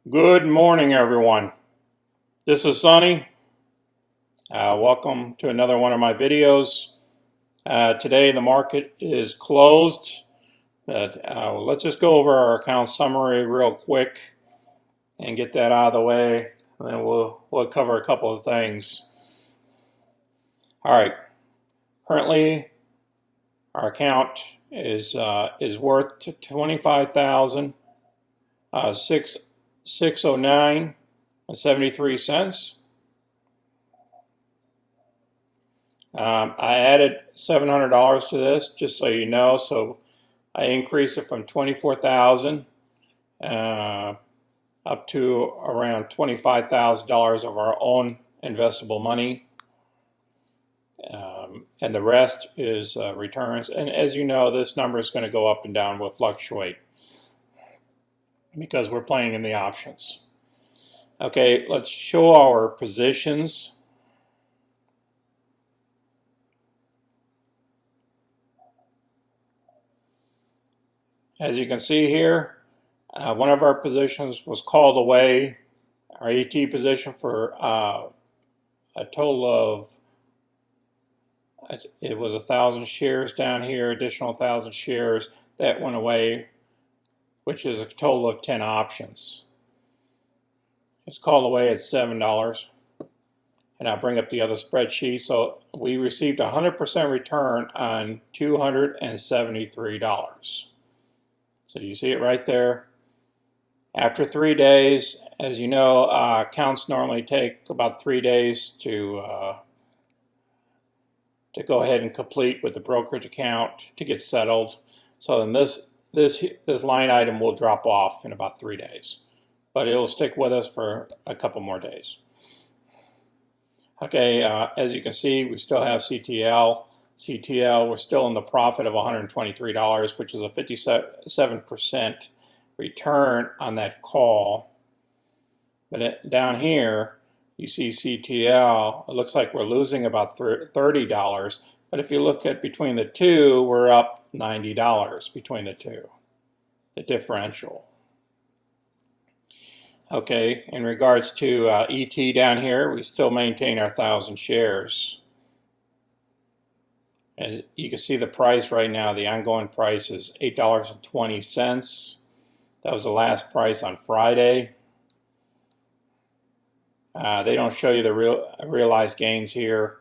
Good morning, everyone. This is Sonny. Welcome to another one of my videos. Today the market is closed, but let's just go over our account summary real quick and get that out of the way, and then we'll cover a couple of things. All right. Currently, our account is worth $25,609.73. I added $700 to this, just so you know. So I increased it from $24,000 up to around $25,000 of our own investable money. And the rest is returns. And as you know, this number is going to go up and down, will fluctuate because we're playing in the options. Okay, let's show our positions. As you can see here, one of our positions was called away, our ET position, for a total of, it was 1,000 shares down here, additional 1,000 shares that went away, which is a total of 10 options. It's called away at $7. And I'll bring up the other spreadsheet. So we received 100% return on $273. So you see it right there. After 3 days, as you know, accounts normally take about 3 days to go ahead and complete with the brokerage account to get settled. So then this line item will drop off in about 3 days, but it will stick with us for a couple more days. Okay, as you can see, we still have CTL. We're still in the profit of $123, which is a 57% return on that call. But down here, you see CTL, it looks like we're losing about $30. But if you look at between the two, we're up $90 between the two, the differential. Okay, in regards to ET down here, we still maintain our 1,000 shares. As you can see, the price right now, the ongoing price is $8.20. That was the last price on Friday. They don't show you the realized gains here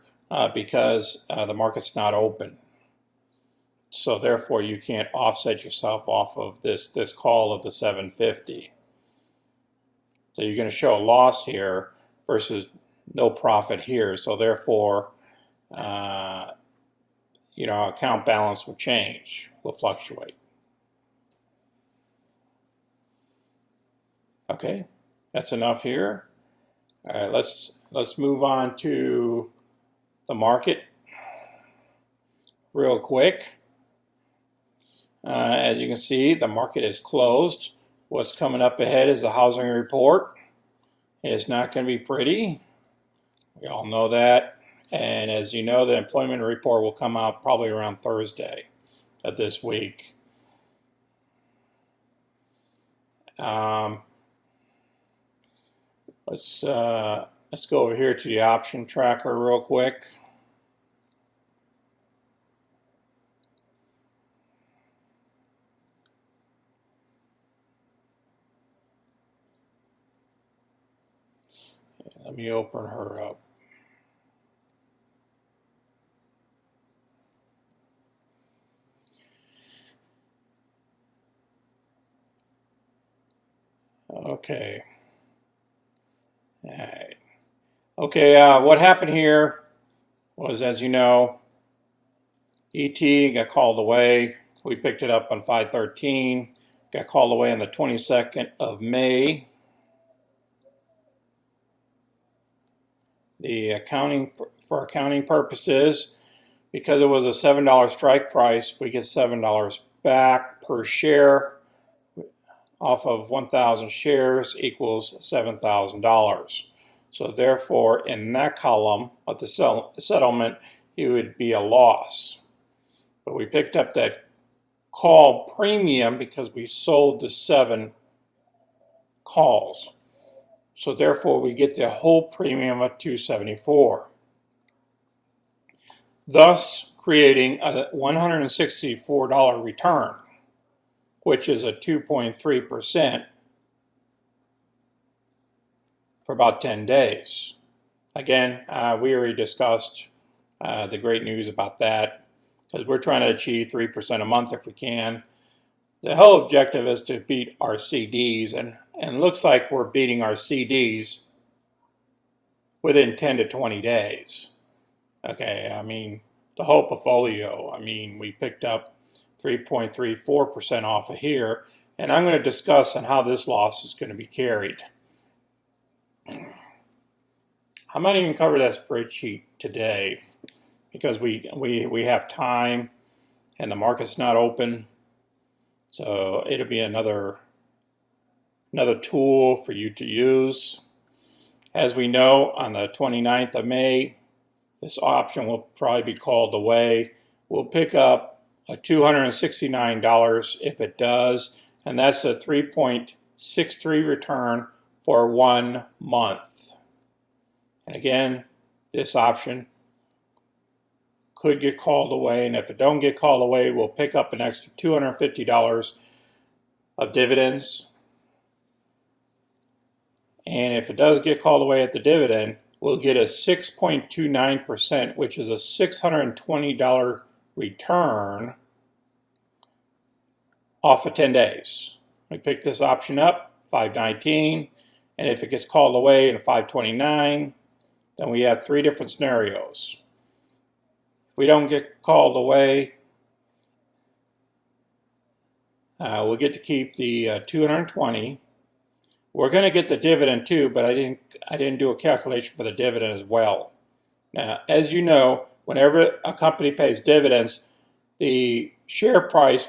because the market's not open. So therefore, you can't offset yourself off of this call of the 750. So you're going to show a loss here versus no profit here. So therefore, account balance will change, will fluctuate. Okay, that's enough here. All right, let's move on to the market real quick. As you can see, the market is closed. What's coming up ahead is the housing report. It's not going to be pretty. We all know that. And as you know, the employment report will come out probably around Thursday of this week. Let's go over here to the option tracker real quick. Let me open her up. Okay. All right. Okay, what happened here was, as you know, ET got called away. We picked it up on 5/13. Got called away on the 22nd of May. The for accounting purposes, because it was a $7 strike price, we get $7 back per share off of 1,000 shares equals $7,000. So therefore, in that column of the settlement, it would be a loss. But we picked up that call premium because we sold the 7 calls. So therefore, we get the whole premium of $274, thus creating a $164 return, which is a 2.3% for about 10 days. Again, we already discussed the great news about that, because we're trying to achieve 3% a month if we can. The whole objective is to beat our CDs, and looks like we're beating our CDs within 10 to 20 days. Okay, I mean, the whole portfolio, I mean, we picked up 3.34% off of here, and I'm going to discuss on how this loss is going to be carried. I might even cover that spreadsheet today, because we have time and the market's not open. So it'll be another tool for you to use. As we know, on the 29th of May, this option will probably be called away. We'll pick up a $269 if it does, and that's a 3.63 return for 1 month. And again, this option could get called away, and if it don't get called away, we'll pick up an extra $250 of dividends. And if it does get called away at the dividend, we'll get a 6.29%, which is a $620 return off of 10 days. We pick this option up, $519, and if it gets called away at $529, then we have 3 different scenarios. If we don't get called away, we'll get to keep the 220. We're going to get the dividend too, but I didn't do a calculation for the dividend as well. Now, as you know, whenever a company pays dividends, the share price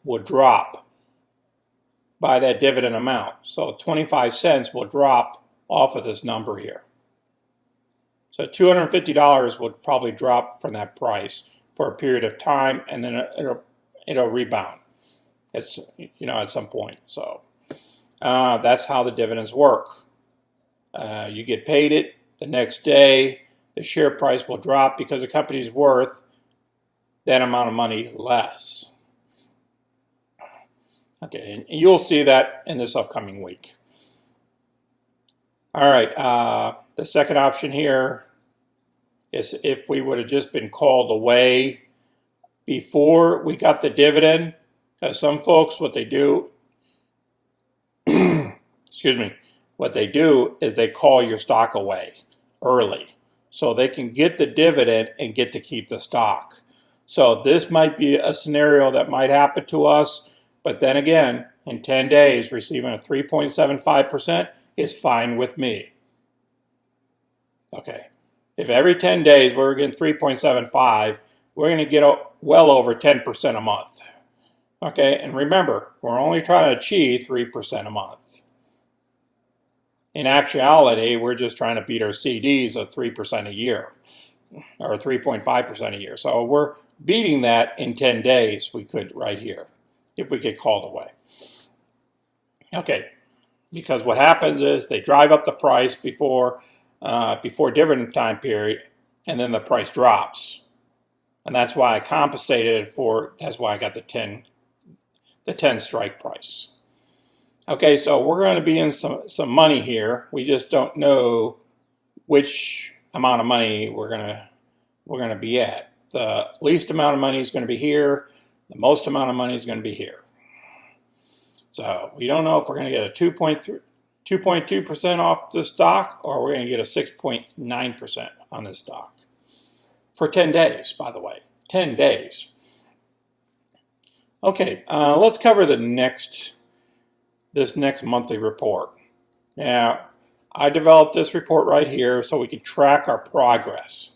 will drop by that dividend amount. So 25 cents will drop off of this number here. So $250 would probably drop from that price for a period of time, and then it'll rebound. It's, you know, at some point. So that's how the dividends work. You get paid it the next day. The share price will drop because the company's worth that amount of money less. Okay, and you'll see that in this upcoming week. All right, the second option here is if we would have just been called away before we got the dividend. Because some folks, what they do, excuse me, what they do is they call your stock away early, so they can get the dividend and get to keep the stock. So this might be a scenario that might happen to us, but then again, in 10 days, receiving a 3.75% is fine with me. Okay, if every 10 days we're getting 3.75, we're going to get well over 10% a month. Okay, and remember, we're only trying to achieve 3% a month. In actuality, we're just trying to beat our CDs of 3% a year, or 3.5% a year. So we're beating that in 10 days, we could right here, if we get called away. Okay, because what happens is they drive up the price before dividend time period, and then the price drops. And that's why I compensated for, that's why I got the 10 strike price. Okay, so we're going to be in some money here. We just don't know which amount of money we're going to be at. The least amount of money is going to be here. The most amount of money is going to be here. So we don't know if we're going to get a 2.2% off the stock, or we're going to get a 6.9% on this stock. For 10 days, by the way. 10 days. Okay, let's cover this next monthly report. Now, I developed this report right here so we can track our progress.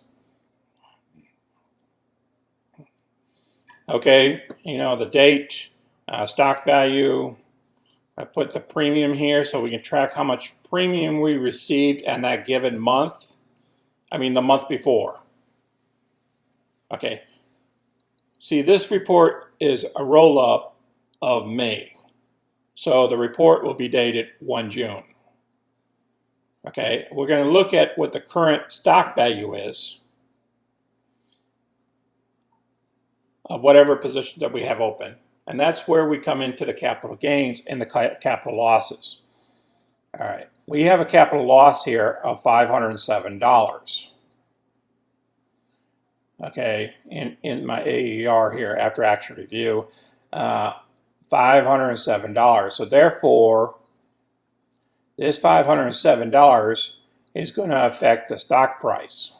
Okay, you know, the date, stock value. I put the premium here so we can track how much premium we received in that given month. I mean, the month before. Okay. See, this report is a roll-up of May. So the report will be dated 1 June. Okay, we're going to look at what the current stock value is of whatever position that we have open. And that's where we come into the capital gains and the capital losses. All right, we have a capital loss here of $507. Okay, in my AER here, after action review, $507. So therefore, this $507 is going to affect the stock price,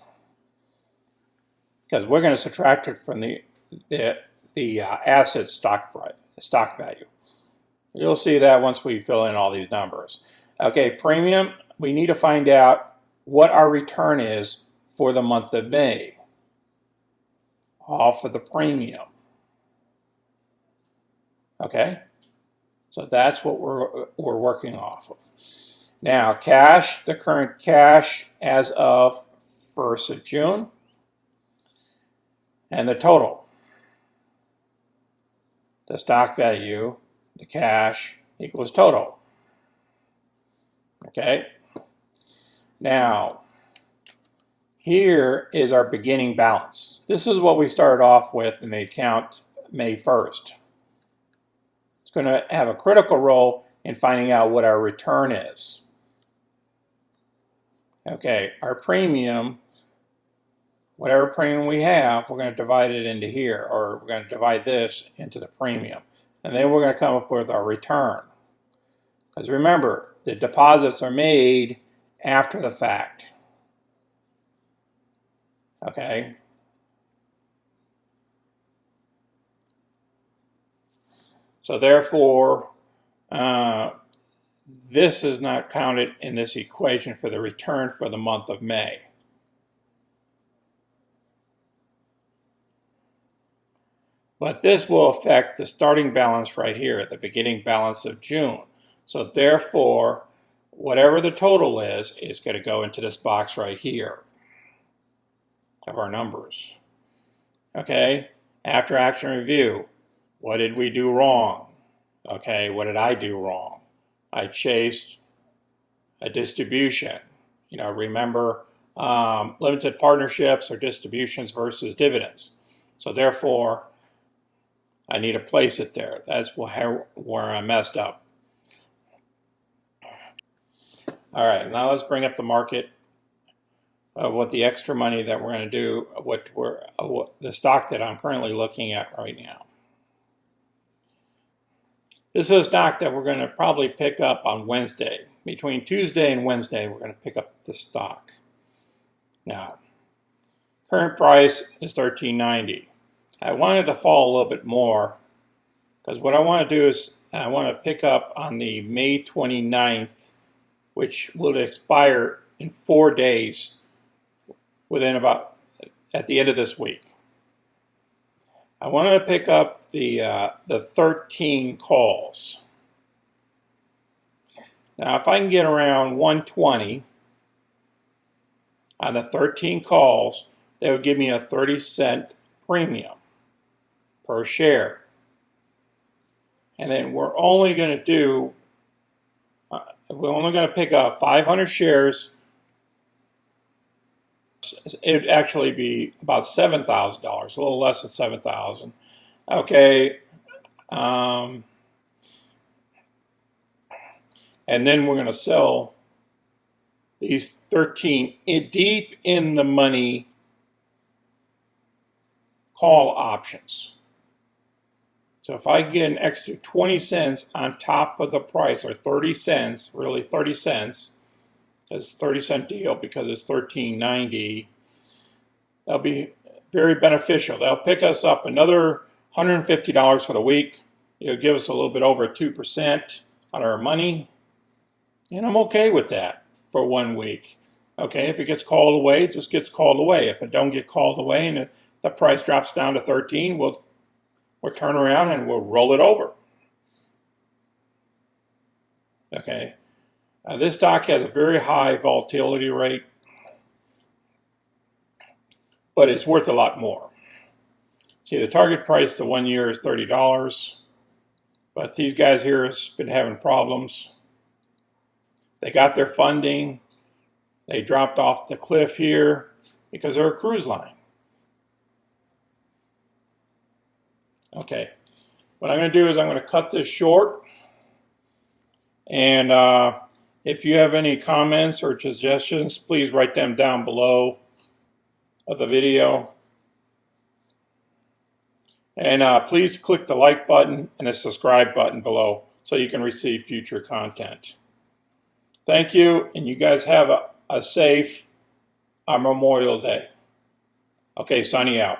because we're going to subtract it from the asset stock value. You'll see that once we fill in all these numbers. Okay, premium, we need to find out what our return is for the month of May off of the premium. Okay, so that's what we're working off of. Now, cash, the current cash as of 1st of June, and the total. The stock value, the cash, equals total. Okay, now, here is our beginning balance. This is what we started off with in the account May 1st. It's going to have a critical role in finding out what our return is. Okay, our premium, whatever premium we have, we're going to divide it into here, or we're going to divide this into the premium. And then we're going to come up with our return. Because remember, the deposits are made after the fact. Okay. So therefore, this is not counted in this equation for the return for the month of May. But this will affect the starting balance right here, the beginning balance of June. So therefore, whatever the total is going to go into this box right here of our numbers. Okay, after action review, what did we do wrong? Okay, what did I do wrong? I chased a distribution. You know, remember limited partnerships or distributions versus dividends. So therefore, I need to place it there. That's where I messed up. All right, now let's bring up the market. What the extra money that we're going to do, what the stock that I'm currently looking at right now. This is a stock that we're going to probably pick up on Wednesday. Between Tuesday and Wednesday, we're going to pick up the stock. Now, current price is $13.90. I wanted to fall a little bit more, because what I want to do is I want to pick up on the May 29th, which will expire in 4 days, at the end of this week. I wanted to pick up the 13 calls. Now, if I can get around 120 on the 13 calls, that would give me a 30-cent premium per share. And then we're only going to pick up 500 shares. It would actually be about $7,000, a little less than $7,000. Okay. And then we're going to sell these 13 deep in the money call options. So if I get an extra 20 cents on top of the price, or 30 cents, really 30 cents, it's a 30-cent deal because it's $13.90. That'll be very beneficial. They'll pick us up another $150 for the week. It'll give us a little bit over 2% on our money. And I'm okay with that for 1 week. Okay, if it gets called away, it just gets called away. If it don't get called away and the price drops down to 13, we'll turn around and we'll roll it over. Okay. This stock has a very high volatility rate, but it's worth a lot more. See, the target price to 1 year is $30. But these guys here has been having problems. They got their funding. They dropped off the cliff here because they're a cruise line. Okay, what I'm going to do is I'm going to cut this short. And if you have any comments or suggestions, please write them down below of the video. And please click the like button and the subscribe button below so you can receive future content. Thank you, and you guys have a safe Memorial Day. Okay, Sonny out.